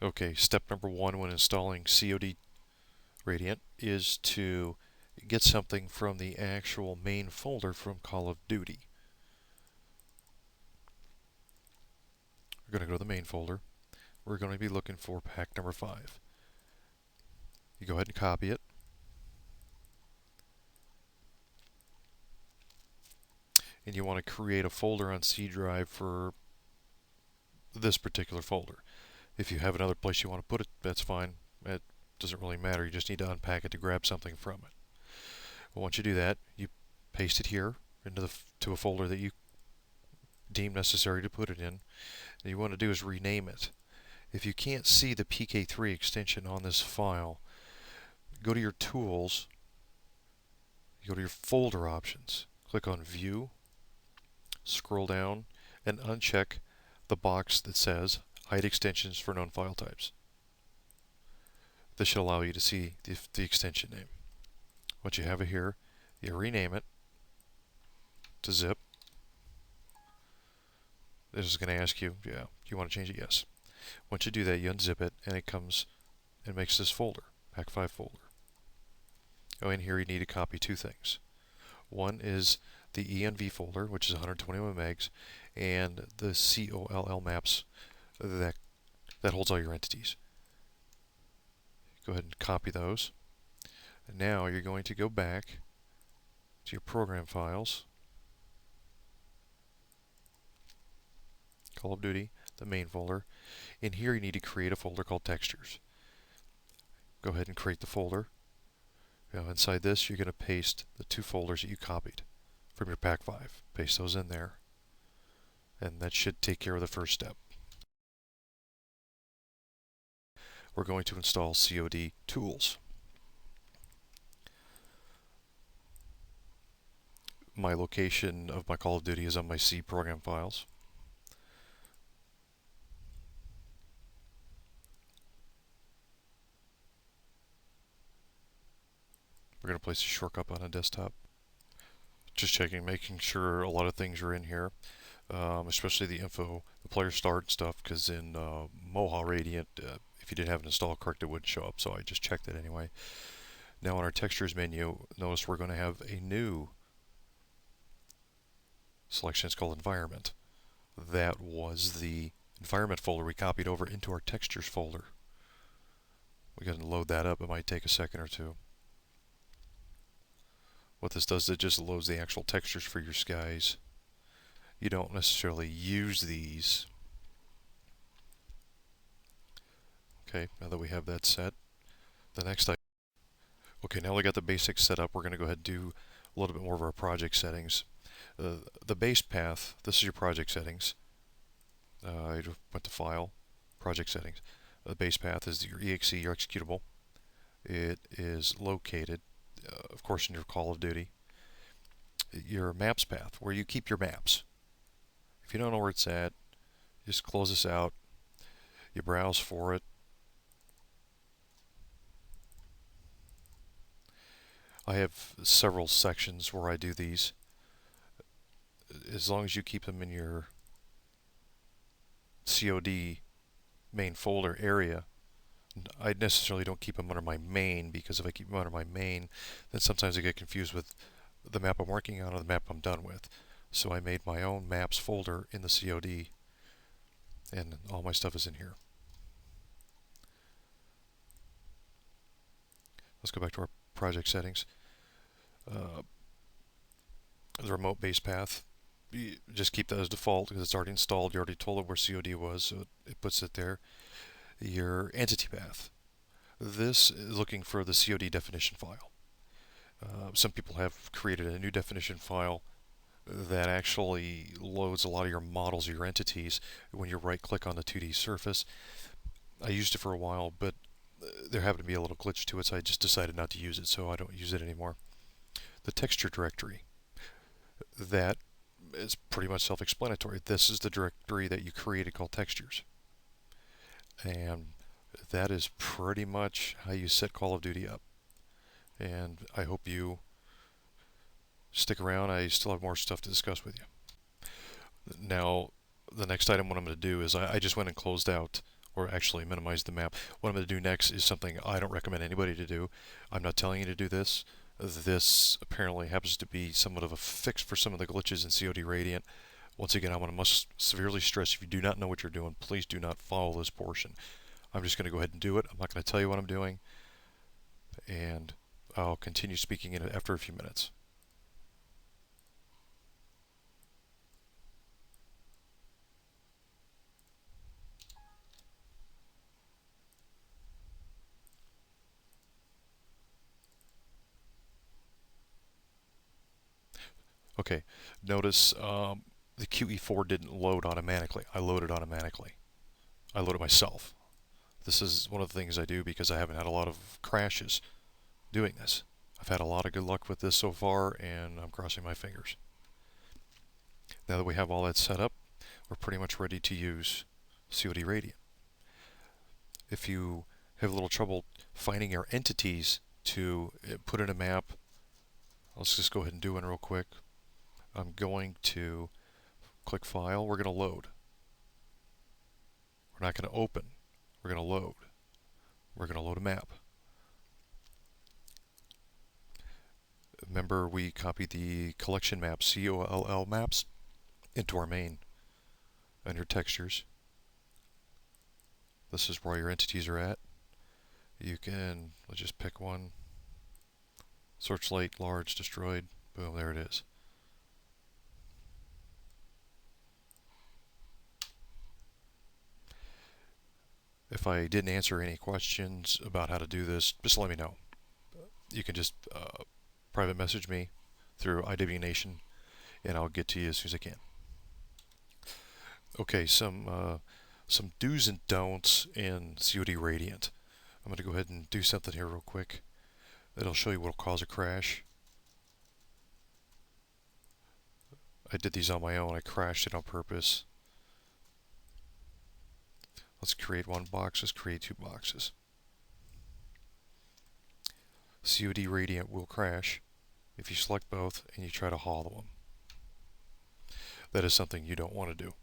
Okay, step number one when installing COD Radiant is to get something from the actual main folder from Call of Duty. We're going to go to the main folder. We're going to be looking for pack number 5. You go ahead and copy it. And you want to create a folder on C drive for this particular folder. If you have another place you want to put it, that's fine. It doesn't really matter. You just need to unpack it to grab something from it. Well, once you do that, you paste it here into to a folder that you deem necessary to put it in. And you want to do is rename it. If you can't see the PK3 extension on this file, go to your tools, you go to your folder options, click on View, scroll down, and uncheck the box that says Hide Extensions for Known File Types. This should allow you to see the extension name. Once you have it here, you rename it to zip. This is going to ask you, do you want to change it? Yes. Once you do that, you unzip it, and it comes and makes this folder, Pack 5 folder. Oh, in here you need to copy two things. One is the ENV folder, which is 121 megs, and the COLL maps that holds all your entities. Go ahead and copy those. And now you're going to go back to your program files, Call of Duty, the main folder. In here you need to create a folder called Textures. Go ahead and create the folder. Now inside this you're going to paste the two folders that you copied from your Pack 5. Paste those in there. And that should take care of the first step. We're going to install CODtools. My location of my Call of Duty is on my C program files. We're going to place a shortcut on a desktop. Just checking, making sure a lot of things are in here, especially the info, the player start stuff, because in COD Radiant, if you didn't have it installed correct, it wouldn't show up, so I just checked it anyway. Now in our textures menu, notice we're going to have a new selection. It's called Environment. That was the environment folder we copied over into our textures folder. We got to load that up. It might take a second or two. What this does is it just loads the actual textures for your skies. You don't necessarily use these. Okay, now that we have that set, the next item. Okay, now we got the basics set up. We're going to go ahead and do a little bit more of our project settings. The base path, this is your project settings. I went to File, Project Settings. The base path is your exe, your executable. It is located, of course, in your Call of Duty. Your maps path, where you keep your maps. If you don't know where it's at, just close this out. You browse for it. I have several sections where I do these. As long as you keep them in your COD main folder area, I necessarily don't keep them under my main, because if I keep them under my main, then sometimes I get confused with the map I'm working on or the map I'm done with. So I made my own maps folder in the COD, and all my stuff is in here. Let's go back to our project settings. The remote base path, you just keep that as default because it's already installed. You already told it where COD was, so it puts it there. Your entity path. This is looking for the COD definition file. Some people have created a new definition file that actually loads a lot of your models, your entities, when you right-click on the 2D surface. I used it for a while, but there happened to be a little glitch to it, so I just decided not to use it, so I don't use it anymore. The texture directory. That is pretty much self-explanatory. This is the directory that you created called textures. And that is pretty much how you set Call of Duty up. And I hope you stick around. I still have more stuff to discuss with you. Now, the next item what I'm going to do is I just went and closed out or actually minimize the map. What I'm going to do next is something I don't recommend anybody to do. I'm not telling you to do this. This apparently happens to be somewhat of a fix for some of the glitches in COD Radiant. Once again, I want to must severely stress, if you do not know what you're doing, please do not follow this portion. I'm just going to go ahead and do it. I'm not going to tell you what I'm doing, and I'll continue speaking in it after a few minutes. Okay, notice the QE4 didn't load automatically. I loaded automatically. I loaded myself. This is one of the things I do because I haven't had a lot of crashes doing this. I've had a lot of good luck with this so far, and I'm crossing my fingers. Now that we have all that set up, we're pretty much ready to use COD Radiant. If you have a little trouble finding your entities to put in a map, let's just go ahead and do one real quick. I'm going to click File. We're going to load. We're not going to open. We're going to load. We're going to load a map. Remember, we copied the collection map, COLL maps, into our main under textures. This is where your entities are at. You can, let's just pick one. Searchlight, large, destroyed. Boom, there it is. If I didn't answer any questions about how to do this, just let me know. You can just private message me through IW Nation, and I'll get to you as soon as I can. Okay, some do's and don'ts in COD Radiant. I'm going to go ahead and do something here real quick. It'll show you what will cause a crash. I did these on my own. I crashed it on purpose. Let's create one box. Let's create two boxes. COD Radiant will crash if you select both and you try to haul them. That is something you don't want to do.